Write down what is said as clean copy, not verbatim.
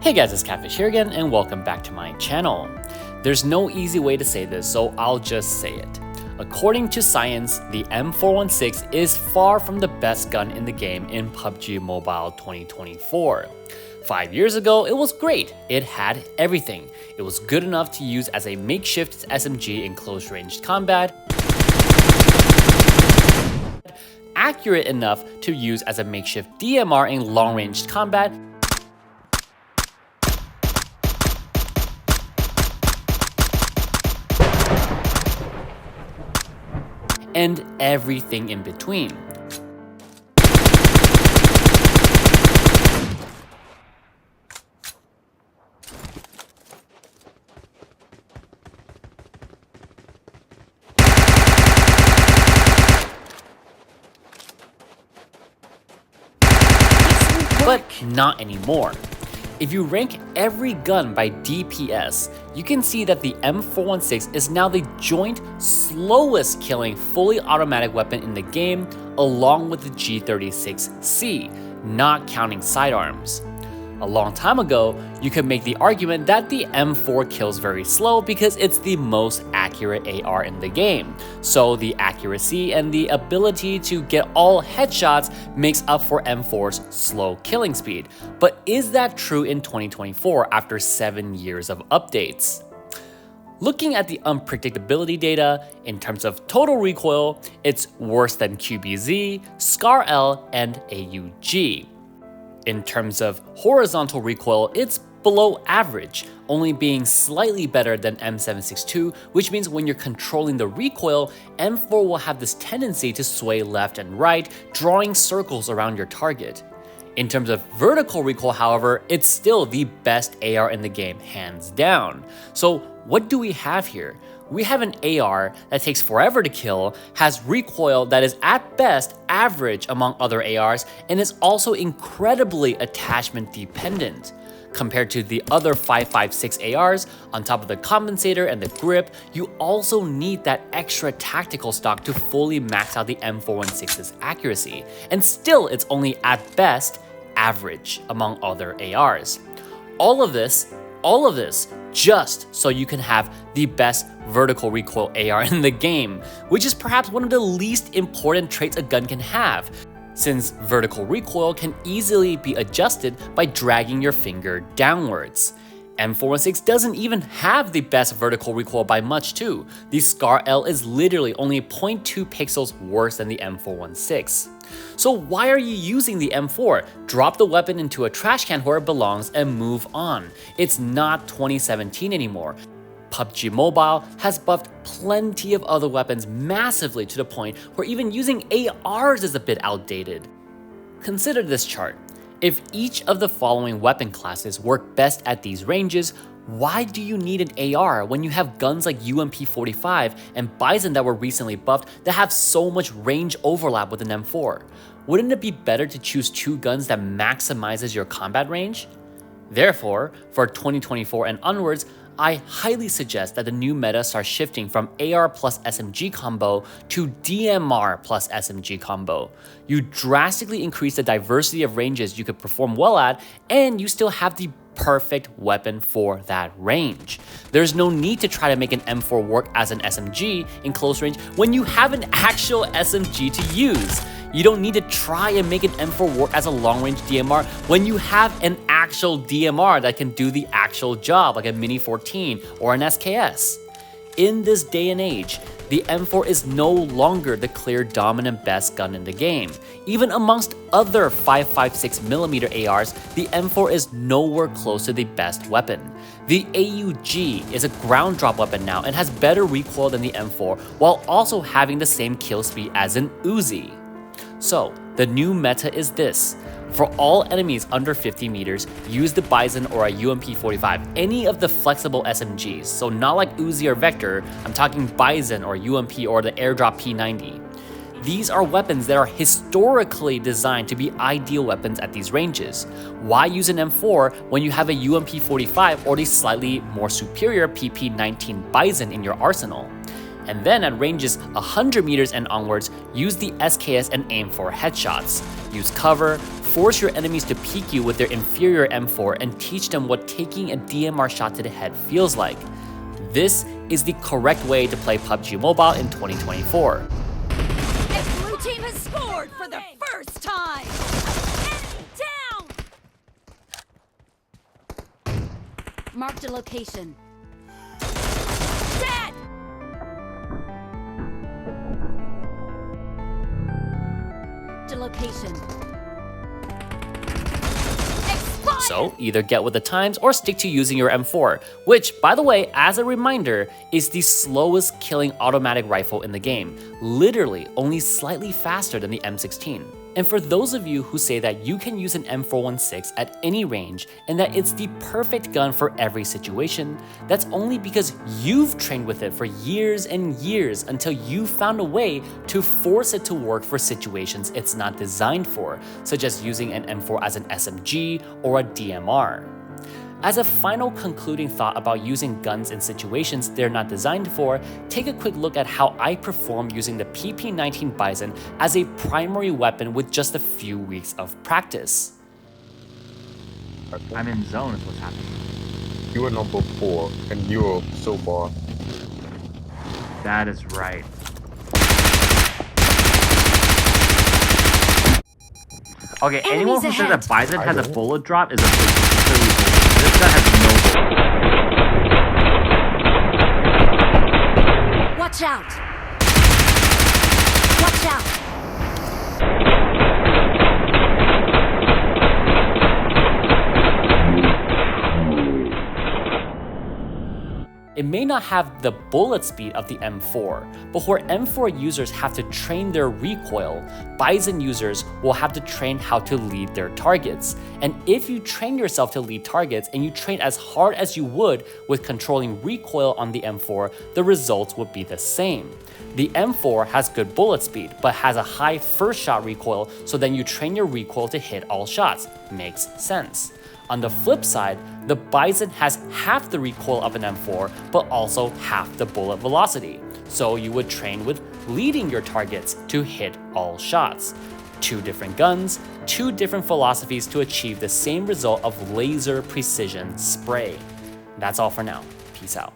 Hey guys, it's Catfish here again and welcome back to my channel. There's no easy way to say this, so I'll just say it. According to science, the M416 is far from the best gun in the game in PUBG Mobile 2024. 5 years ago, it was great. It had everything. It was good enough to use as a makeshift SMG in close-range combat, accurate enough to use as a makeshift DMR in long-range combat, and everything in between. But not anymore. If you rank every gun by DPS, you can see that the M416 is now the joint slowest killing fully automatic weapon in the game, along with the G36C, not counting sidearms. A long time ago, you could make the argument that the M4 kills very slow because it's the most accurate AR in the game. So the accuracy and the ability to get all headshots makes up for M4's slow killing speed. But is that true in 2024 after 7 years of updates? Looking at the unpredictability data, in terms of total recoil, it's worse than QBZ, SCAR-L, and AUG. In terms of horizontal recoil, it's below average, only being slightly better than M762, which means when you're controlling the recoil, M4 will have this tendency to sway left and right, drawing circles around your target. In terms of vertical recoil, however, it's still the best AR in the game, hands down. So what do we have here? We have an AR that takes forever to kill, has recoil that is at best average among other ARs, and is also incredibly attachment dependent. Compared to the other 5.56 ARs, on top of the compensator and the grip, you also need that extra tactical stock to fully max out the M416's accuracy, and still it's only at best average among other ARs. All of this just so you can have the best vertical recoil AR in the game, which is perhaps one of the least important traits a gun can have, since vertical recoil can easily be adjusted by dragging your finger downwards. M416 doesn't even have the best vertical recoil by much too. The SCAR-L is literally only 0.2 pixels worse than the M416. So why are you using the M4? Drop the weapon into a trash can where it belongs and move on. It's not 2017 anymore. PUBG Mobile has buffed plenty of other weapons massively to the point where even using ARs is a bit outdated. Consider this chart. If each of the following weapon classes work best at these ranges, why do you need an AR when you have guns like UMP45 and Bison that were recently buffed that have so much range overlap with an M4? Wouldn't it be better to choose two guns that maximizes your combat range? Therefore, for 2024 and onwards, I highly suggest that the new meta starts shifting from AR plus SMG combo to DMR plus SMG combo. You drastically increase the diversity of ranges you could perform well at, and you still have the perfect weapon for that range. There's no need to try to make an M4 work as an SMG in close range when you have an actual SMG to use. You don't need to try and make an M4 work as a long-range DMR when you have an actual DMR that can do the actual job, like a Mini 14 or an SKS. In this day and age, the M4 is no longer the clear dominant best gun in the game. Even amongst other 5.56mm ARs, the M4 is nowhere close to the best weapon. The AUG is a ground drop weapon now and has better recoil than the M4 while also having the same kill speed as an Uzi. So, the new meta is this. For all enemies under 50 meters, use the Bison or a UMP45, any of the flexible SMGs, so not like Uzi or Vector, I'm talking Bison or UMP or the airdrop P90. These are weapons that are historically designed to be ideal weapons at these ranges. Why use an M4 when you have a UMP45 or the slightly more superior PP19 Bison in your arsenal? And then at ranges 100 meters and onwards, use the SKS and aim for headshots. Use cover, force your enemies to peek you with their inferior M4 and teach them what taking a DMR shot to the head feels like. This is the correct way to play PUBG Mobile in 2024. The blue team has scored for the first time! Enemy down! Marked a location. Dead! The location. So either get with the times or stick to using your M4, which, by the way, as a reminder, is the slowest killing automatic rifle in the game, literally only slightly faster than the M16. And for those of you who say that you can use an M416 at any range and that it's the perfect gun for every situation, that's only because you've trained with it for years and years until you found a way to force it to work for situations it's not designed for, such as using an M4 as an SMG or a DMR. As a final concluding thought about using guns in situations they're not designed for, take a quick look at how I perform using the PP19 Bison as a primary weapon with just a few weeks of practice. I'm in zone is what's happening. You were number 4 and you're so far. That is right. Okay, anyone who says that Bison has a bullet drop is a clearly bullshit. This guy has no bullet. Watch out! Watch out! It may not have the bullet speed of the M4, but where M4 users have to train their recoil, Bison users will have to train how to lead their targets. And if you train yourself to lead targets and you train as hard as you would with controlling recoil on the M4, the results would be the same. The M4 has good bullet speed, but has a high first shot recoil, so then you train your recoil to hit all shots. Makes sense. On the flip side, the Bison has half the recoil of an M4, but also half the bullet velocity. So you would train with leading your targets to hit all shots. Two different guns, two different philosophies to achieve the same result of laser precision spray. That's all for now. Peace out.